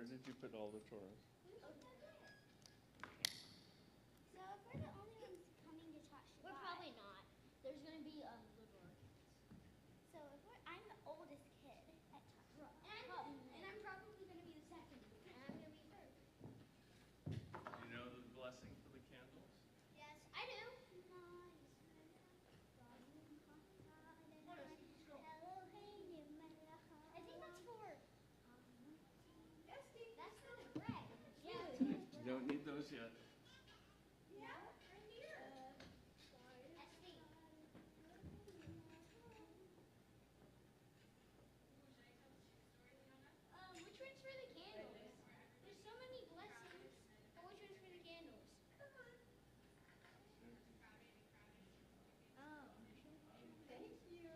did you put all the Torahs? So if we're the only ones coming to Tot Shabbat, We're probably not. There's going to be littler kids. So if I'm the oldest kid at Tot Shabbat, and I'm probably going to be the second, and I'm going to be third. You know the blessing for the candles? Yes, I do. I think that's for. That's for the bread. Yeah. You don't need those yet. Yeah, right here. Which one's for the candles? There's so many blessings, but which one's for the candles? Oh. Thank you.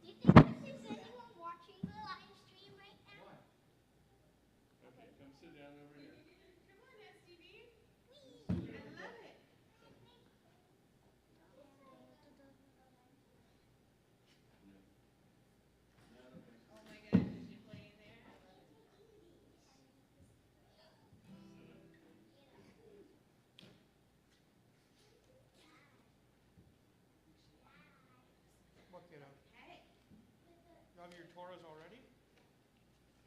Do you think there's anyone watching the live stream right now? Okay, come sit down over here. Come on, STV. Sit I over love here. it. Oh my gosh, is she playing there? I love it. What, kiddo? Hey, You have your Torahs already?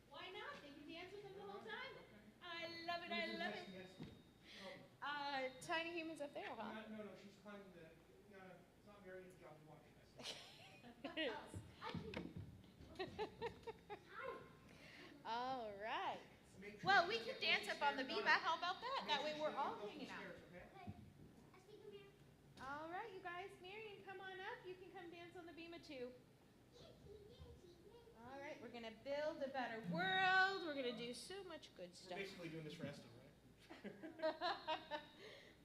why not? They can dance with them the whole time. I love it. I love it. Yes. Tiny humans up there, huh? No, she's climbing the. It's not very easy job to watch. All right. Make sure Well, you we get can dance those up on the stairs bima. How about that? That way Make sure we're you all go up hanging the out. stairs, okay? All right, you guys. Marion, come on up. You can come dance on the bima too. All right, we're going to build a better world. We're going to do so much good We're stuff. basically doing this for Esty, right?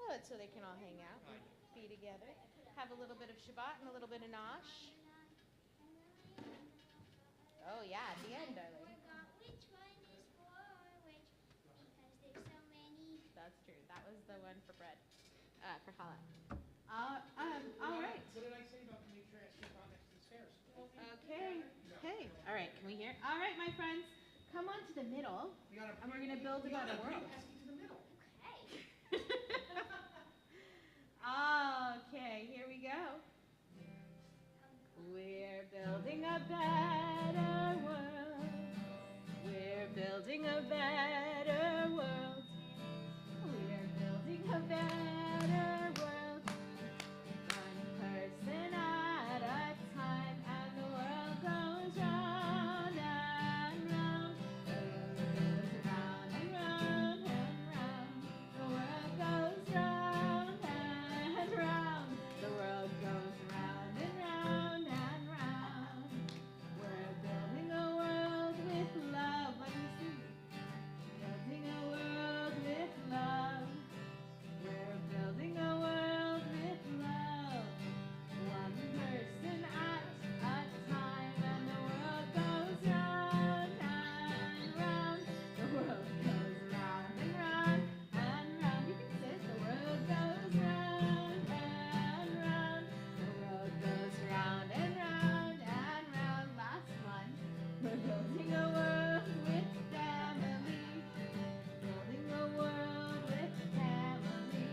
Well, it's so they can all hang out and be together. Have a little bit of Shabbat and a little bit of Nosh. Oh, yeah, at the end, darling. Which one is for which? Because there's so many. That's true. That was the one for bread. For challah. All right. What did I say about make sure Esty got next to the stairs? Okay. Okay. All right. Can we hear? All right, my friends. Come on to the middle, You gotta and we're going to build a better world. Esty to the middle. Okay, here we go. We're building a better world. We're building a better world. We're building a better world. One person at a time, and the world goes round and round. The world goes round and round and round. The world goes round and round. The world goes round and round and round. We're building a world with love. Let me see. Building a world with love. We're building a world with love. One person at a time, and the world goes round and round. The world goes round and round and round. You can sit. The world goes round and round. The world goes round and round and round. Last one. We're building a world with family. Building a world with family.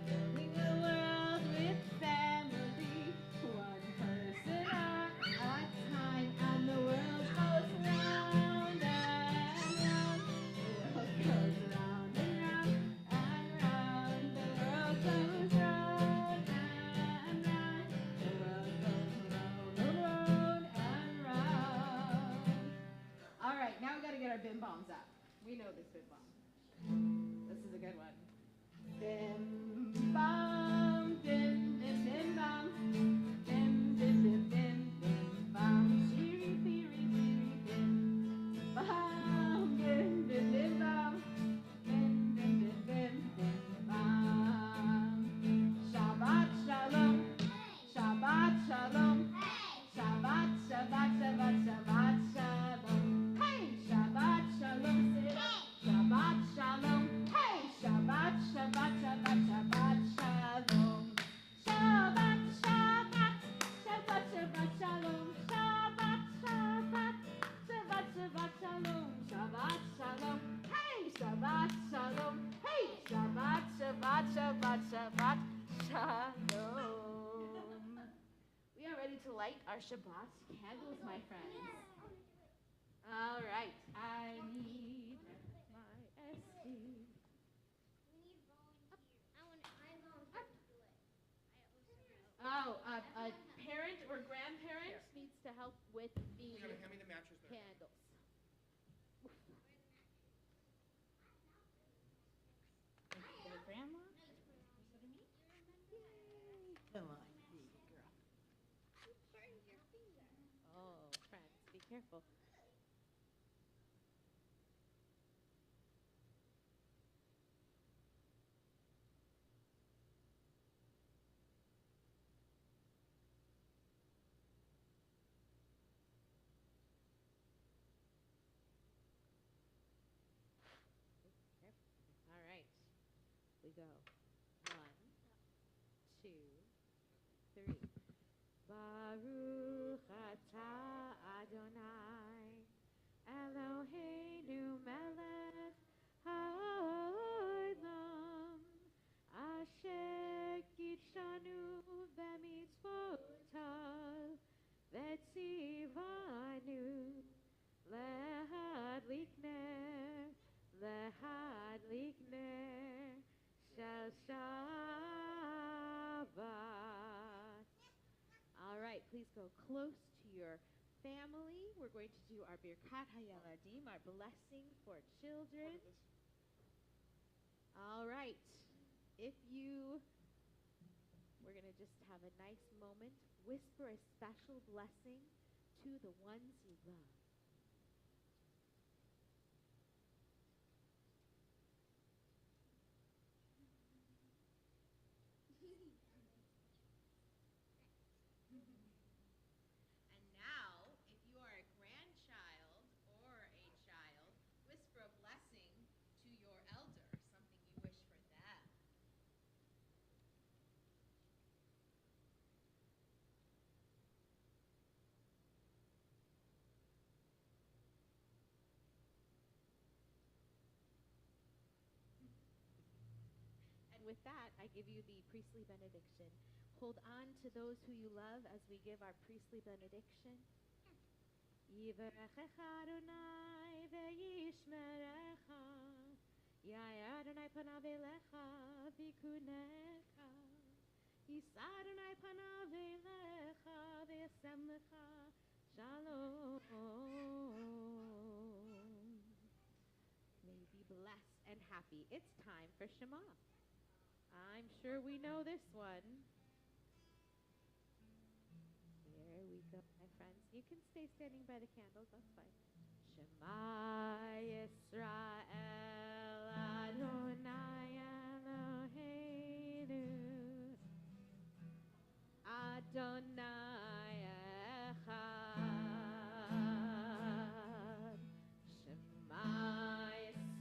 Building a world with family. One person at a time, and the world goes round and round. The world goes round and round and round. The world goes round and round. The world goes round and round and round. All right, now we got to get our bim bombs up. We know this bim bomb. This is a good one. Bim bam, bim bim bim bam, bim bim bim bim bim bam, shiri biri biri bim bam, bim bim bim bam, bim bim bim bim bim bam. Shabbat shalom, Shabbat shalom, Shabbat Shabbat Shabbat Shabbat shalom. Hey, Shabbat shalom, Shabbat shalom. Hey, Shabbat. light our Shabbat candles, my friends. All right. I need my SD. We need volunteers. I volunteer to do it. Oh, a parent or grandparent needs to help with the You gotta hand me the matches there. candles. Their grandma? Come on, baby girl. Oh, friends, be careful. All right, we go. 1, 2, 3. Baruch atah Adonai Eloheinu melech haolam asher kitshanu b'mitzvotav v'tzivanu lehadlik ner shel Shabbat. All right, please go close to your family. We're going to do our Birkat HaYaladim, our blessing for children. All right. We're going to just have a nice moment. Whisper a special blessing to the ones you love. And now, if you are a grandchild or a child, whisper a blessing to your elder, something you wish for them. And with that, I give you the priestly benediction. Hold on to those who you love as we give our priestly benediction. Yivarechecha Adonai ve'yishmerecha. Ya'er Adonai panav elecha v'yikunecha. Yisa Adonai panav elecha v'yasem lecha shalom. May you be blessed and happy. It's time for Shema. I'm sure we know this one. Here we go, my friends. You can stay standing by the candles, that's fine. Shema Yisrael Adonai Eloheinu Adonai Echad. Shema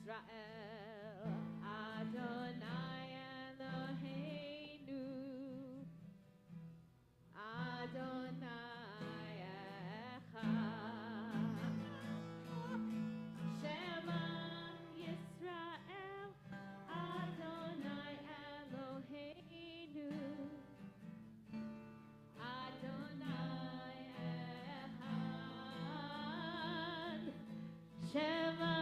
Yisrael Adonai Eloheinu Adonai Echad. Shema Yisrael Adonai Eloheinu Adonai Echad. Shema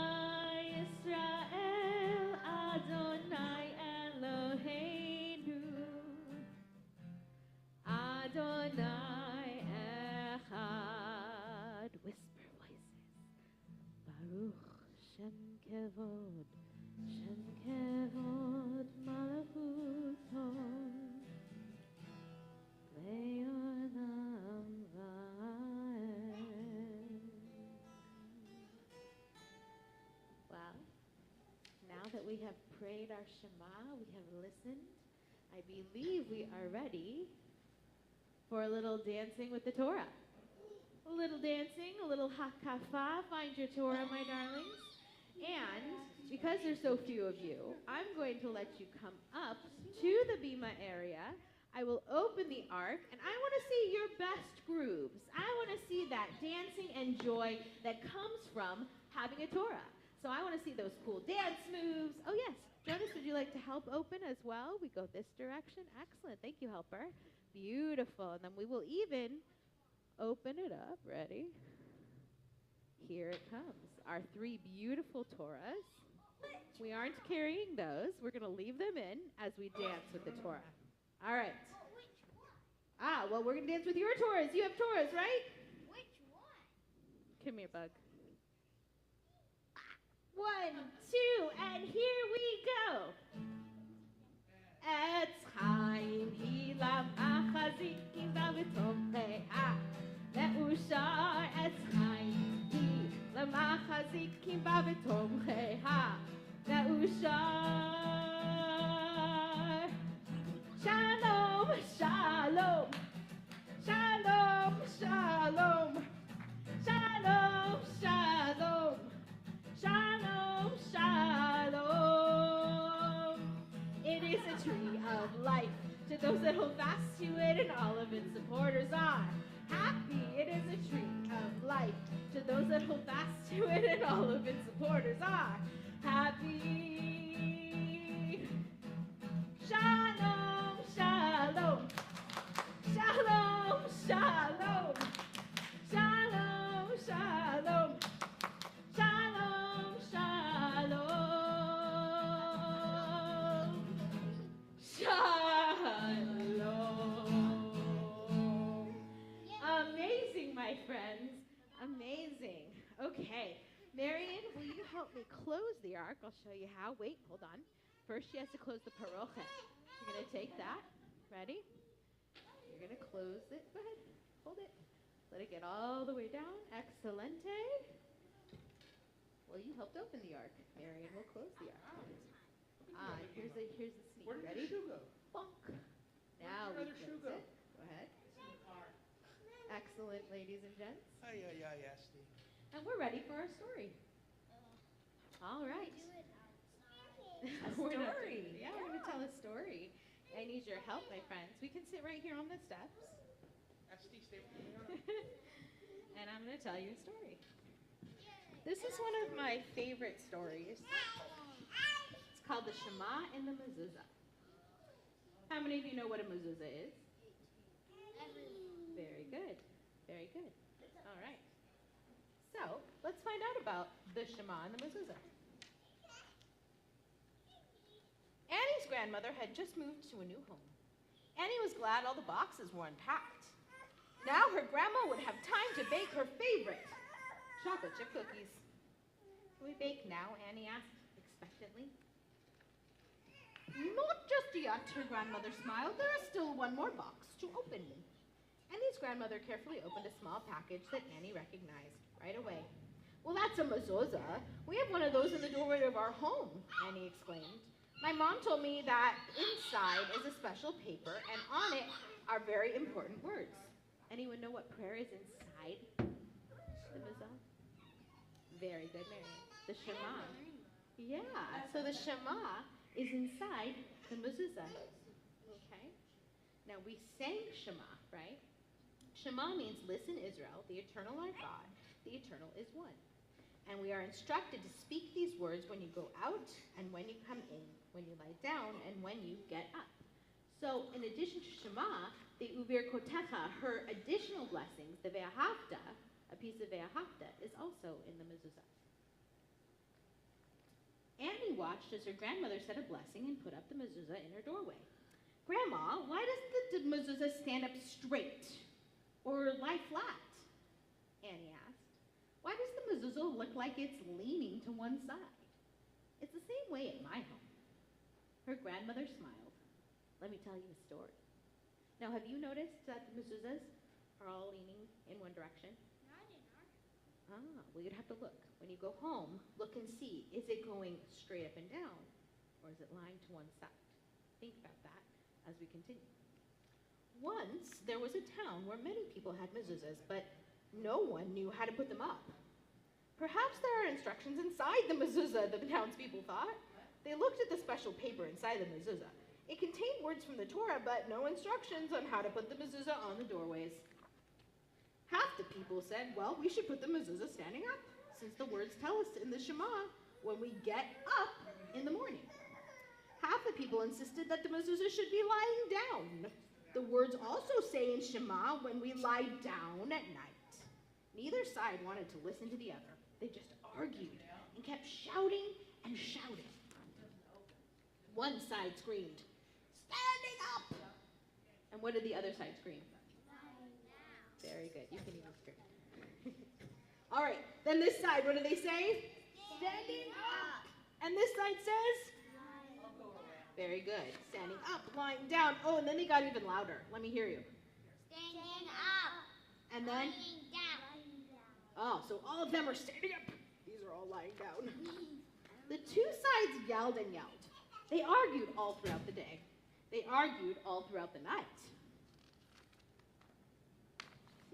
Yisrael Adonai Eloheinu Adonai Echad. Whisper voices. Baruch Shem Kevod Malachuto Le'olam Va'ed. Well, now that we have prayed our Shema, we have listened, I believe we are ready for a little dancing with the Torah. A little dancing, a little hakafa. Find your Torah, my darlings. And because there's so few of you, I'm going to let you come up to the Bima area. I will open the ark, and I want to see your best grooves. I want to see that dancing and joy that comes from having a Torah. So I want to see those cool dance moves. Oh, yes. Jonas, would you like to help open as well? We go this direction. Excellent. Thank you, helper. Beautiful. And then we will even open it up. Ready? Here it comes. Our 3 beautiful Torahs. We aren't carrying those. We're going to leave them in as we dance with the Torah. All right. Well, we're going to dance with your Torahs. You have Torahs, right? Which one? Come here, Bug. 1, 2, and here we go. Etz Chaim Hilam Achazikim Bavitompeha Me'ushar Etz Chaim Hilam Achazikim Bavitompeha Me'ushar Shalom, Shalom, Shalom, Shalom, Shalom, Shalom, Shalom, Shalom. It is a tree of life to those that hold fast to it, and all of its supporters are happy. It is a tree of life to those that hold fast to it, and all of its supporters are happy. Shalom, shalom, shalom, shalom, shalom, shalom, shalom, shalom, shalom. Amazing, my friends. Amazing. Okay. Marion, will you help me close the ark? I'll show you how. Wait, hold on. First, she has to close the parochet. You're going to take that. Ready? You're going to close it. Go ahead. Hold it. Let it get all the way down. Excelente. Well, you helped open the ark. Marion will close the ark. Here's the sneak. Where did Ready? the shoe go? Bonk. Now we Where did your other shoe close go? it. Go ahead. Excellent, ladies and gents. Ay, Asti. And we're ready for our story. All right. Do it outside. We're story. Yeah, we're going to tell a story. I need your help, my friends. We can sit right here on the steps. Asti, stay with me. And I'm going to tell you a story. This is one of my favorite stories. It's called The Shema and the Mezuzah. How many of you know what a mezuzah is? Very good. Very good. All right. So, let's find out about the Shema and the mezuzah. Annie's grandmother had just moved to a new home. Annie was glad all the boxes were unpacked. Now her grandma would have time to bake her favorite, chocolate chip cookies. Can we bake now? Annie asked expectantly. Not just yet, her grandmother smiled. There is still one more box to open. Annie's grandmother carefully opened a small package that Annie recognized right away. Well, that's a mezuzah. We have one of those in the doorway of our home, Annie exclaimed. My mom told me that inside is a special paper, and on it are very important words. Anyone know what prayer is inside the mezuzah? Very good, Marion. The Shema. Yeah, so the Shema is inside the mezuzah. Okay? Now, we sang Shema, right? Shema means listen, Israel, the eternal our God, the eternal is one. And we are instructed to speak these words when you go out and when you come in, when you lie down and when you get up. So in addition to Shema, the Uvir Kotecha, her additional blessings, the Ve'ahavta, a piece of Ve'ahavta, is also in the mezuzah. Annie watched as her grandmother said a blessing and put up the mezuzah in her doorway. Grandma, why doesn't the mezuzah stand up straight or lie flat? Annie asked. Why does the mezuzah look like it's leaning to one side? It's the same way at my home. Her grandmother smiled. Let me tell you a story. Now, have you noticed that the mezuzahs are all leaning in one direction? Not in our. Well, you'd have to look. When you go home, look and see, is it going straight up and down, or is it lying to one side? Think about that as we continue. Once, there was a town where many people had mezuzahs, but no one knew how to put them up. Perhaps there are instructions inside the mezuzah, the townspeople thought. They looked at the special paper inside the mezuzah. It contained words from the Torah, but no instructions on how to put the mezuzah on the doorways. Half the people said, well, we should put the mezuzah standing up, since the words tell us in the Shema when we get up in the morning. Half the people insisted that the mezuzah should be lying down. The words also say in Shema when we lie down at night. Neither side wanted to listen to the other. They just argued and kept shouting and shouting. One side screamed, "Standing up!" And what did the other side scream? Very good. You can even scream. All right. Then this side, what do they say? Standing up. And this side says? Very good. Standing up, lying down. Oh, and then they got even louder. Let me hear you. Standing up. And then? Lying down. Oh, so all of them are standing up. These are all lying down. The two sides yelled and yelled. They argued all throughout the day. They argued all throughout the night.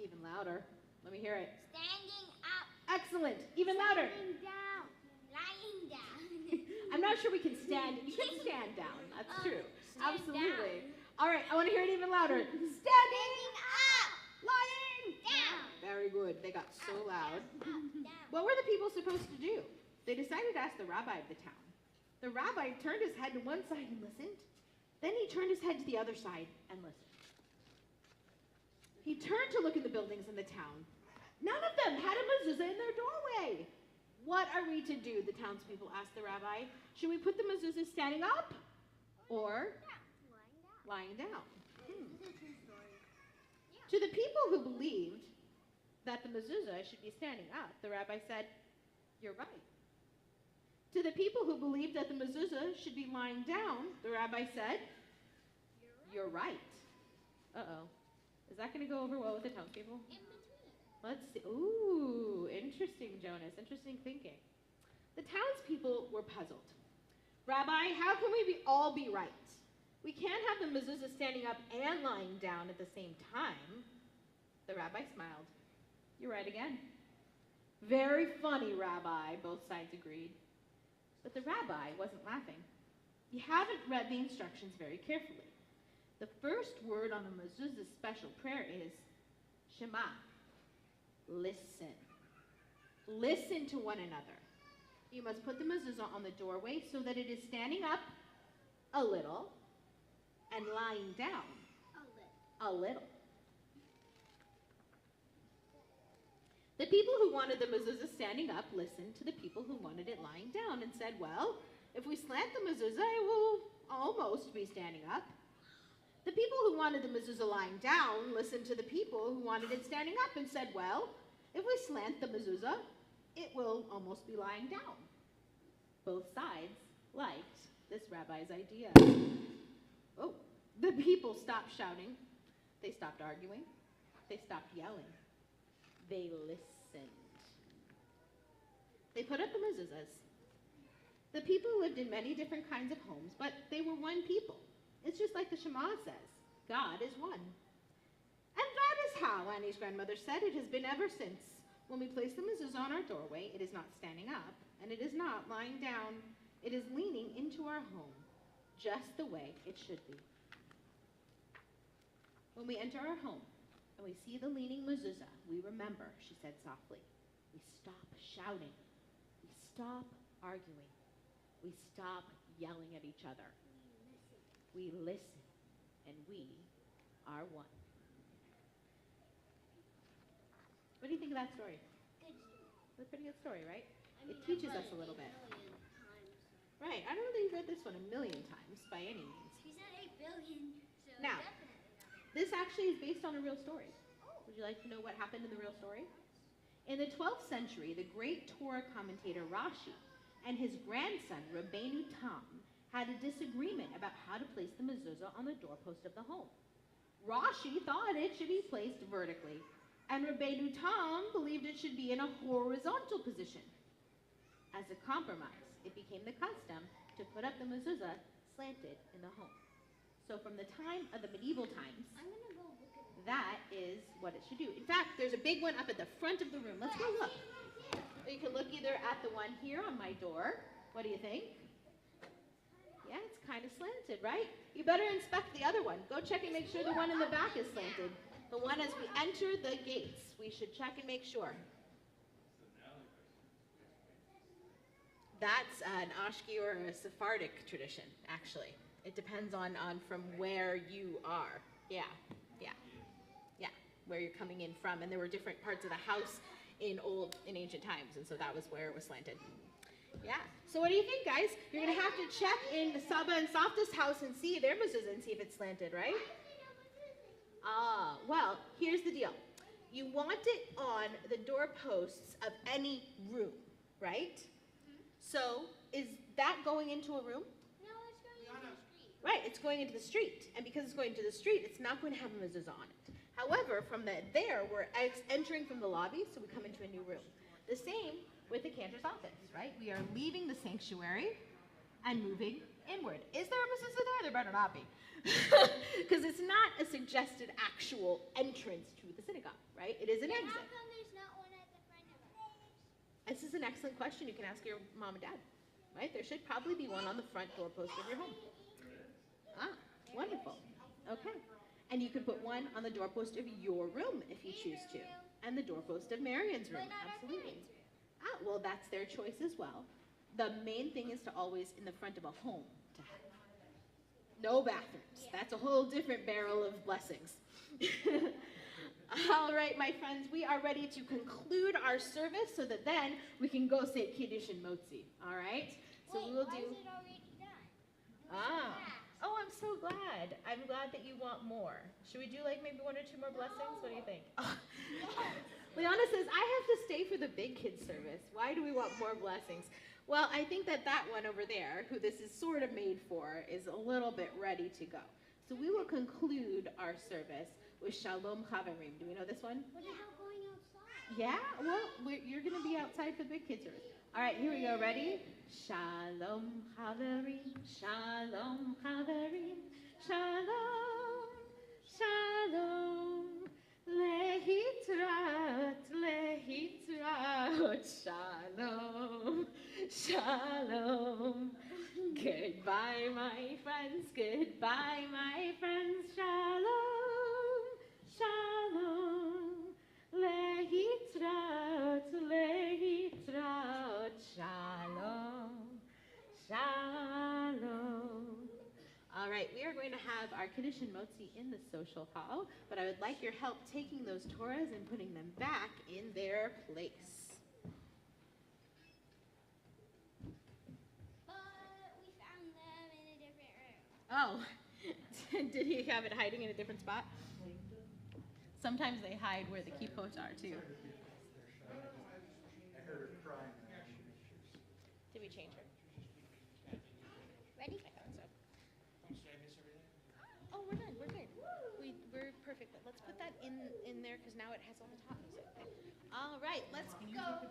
Even louder. Let me hear it. Standing up. Excellent. Even louder. Lying down. Lying down. I'm not sure we can stand. You can stand down. That's true. Stand Absolutely. down. All right. I want to hear it even louder. Standing Up. lying Down. Very good. They got so loud. Up. Down. What were the people supposed to do? They decided to ask the rabbi of the town. The rabbi turned his head to one side and listened. Then he turned his head to the other side and listened. He turned to look at the buildings in the town. None of them had a mezuzah in their doorway. What are we to do? The townspeople asked the rabbi. Should we put the mezuzah standing up or lying down? To the people who believed that the mezuzah should be standing up, the rabbi said, "You're right." To the people who believed that the mezuzah should be lying down, the rabbi said, "You're right." Uh-oh. Is that going to go over well with the townspeople? In between. Let's see. Ooh, interesting, Jonas. Interesting thinking. The townspeople were puzzled. "Rabbi, how can we all be right? We can't have the mezuzah standing up and lying down at the same time." The rabbi smiled. "You're right again." "Very funny, Rabbi," both sides agreed. But the rabbi wasn't laughing. "You haven't read the instructions very carefully. The first word on the mezuzah's special prayer is Shema. Listen. Listen to one another. You must put the mezuzah on the doorway so that it is standing up a little and lying down a little. The people who wanted the mezuzah standing up listened to the people who wanted it lying down and said, "Well, if we slant the mezuzah, it will almost be standing up." The people who wanted the mezuzah lying down listened to the people who wanted it standing up and said, "Well, if we slant the mezuzah, it will almost be lying down." Both sides liked this rabbi's idea. Oh, the people stopped shouting. They stopped arguing. They stopped yelling. They listened. They put up the mezuzahs. The people lived in many different kinds of homes, but they were one people. It's just like the Shema says, God is one. And that is how, Annie's grandmother said, it has been ever since. When we place the mezuzah on our doorway, it is not standing up, and it is not lying down. It is leaning into our home, just the way it should be. When we enter our home, and we see the leaning mezuzah, we remember, she said softly. We stop shouting. We stop arguing. We stop yelling at each other. We listen, and we are one. What do you think of that story? Good story. It's a pretty good story, right? I mean, It teaches I've us read a little it bit. 8 million times. Right. I don't know that you've read this one a million times by any means. She said 8 billion, so Now, definitely not. This actually is based on a real story. Would you like to know what happened in the real story? In the 12th century, the great Torah commentator Rashi and his grandson Rabbeinu Tam had a disagreement about how to place the mezuzah on the doorpost of the home. Rashi thought it should be placed vertically, and Rabbeinu Tam believed it should be in a horizontal position. As a compromise, it became the custom to put up the mezuzah slanted in the home. So from the time of the medieval times, I'm going to go look at it. that is what it should do. In fact, there's a big one up at the front of the room. Let's go look. Or you can look either at the one here on my door. What do you think? Yeah, it's kind of slanted, right? You better inspect the other one. Go check and make sure the one in the back is slanted. The one as we enter the gates, we should check and make sure. That's an Ashki or a Sephardic tradition, actually. It depends on from where you are. Yeah, yeah, yeah, where you're coming in from, and there were different parts of the house in ancient times, and so that was where it was slanted. Yeah. So what do you think, guys? You're gonna have to check in the Saba and Safta's house and see their mezuzah and see if it's slanted, right? Ah, well, here's the deal. You want it on the doorposts of any room, right? So is that going into a room? No, it's going into the street. Right, it's going into the street. And because it's going to the street, it's not going to have a mezuzah on it. However, from there, we're entering from the lobby, so we come into a new room. The same with the cantor's office, right? We are leaving the sanctuary and moving inward. Is there a mezuzah there? There better not be. Because it's not a suggested actual entrance to the synagogue, right? It is an How exit. come there's not one at the front of it? This is an excellent question. You can ask your mom and dad, right? There should probably be one on the front doorpost of your home. Ah, wonderful. Okay. And you could put one on the doorpost of your room if you choose to. And the doorpost of Marion's room. But not our Absolutely. parents' room. Ah, well, that's their choice as well. The main thing is to always, in the front of a home, to have no bathrooms. That's a whole different barrel of blessings. All right, my friends, we are ready to conclude our service so that then we can go say Kiddush and Motzi. All right? So Wait, we will why do. is it already done? Ah. Oh, I'm so glad. I'm glad that you want more. Should we do like maybe one or two more blessings? What do you think? Liana says, I have to stay for the big kids service. Why do we want more blessings? Well, I think that one over there, who this is sort of made for, is a little bit ready to go. So we will conclude our service with Shalom Chaverim. Do we know this one? What about going outside? Yeah? Well, you're going to be outside for the big kids service. All right, here we go. Ready? Shalom Chaverim, Shalom Chaverim, Shalom, Shalom, Lehitraot, Lehitraot, Shalom, Shalom. Goodbye, my friends, goodbye, my friends, Shalom, Shalom, Lehitraot, Lehitraot, Shalom, Shalom. All right, we are going to have our Kiddush and Motzi in the social hall, but I would like your help taking those Torahs and putting them back in their place. But we found them in a different room. Oh, did he have it hiding in a different spot? Sometimes they hide where the kippot are too. Did we change her? Ready? I thought so. Oh, we're good. We're good. We're perfect. Let's put that in there because now it has all the top music. All right, let's go.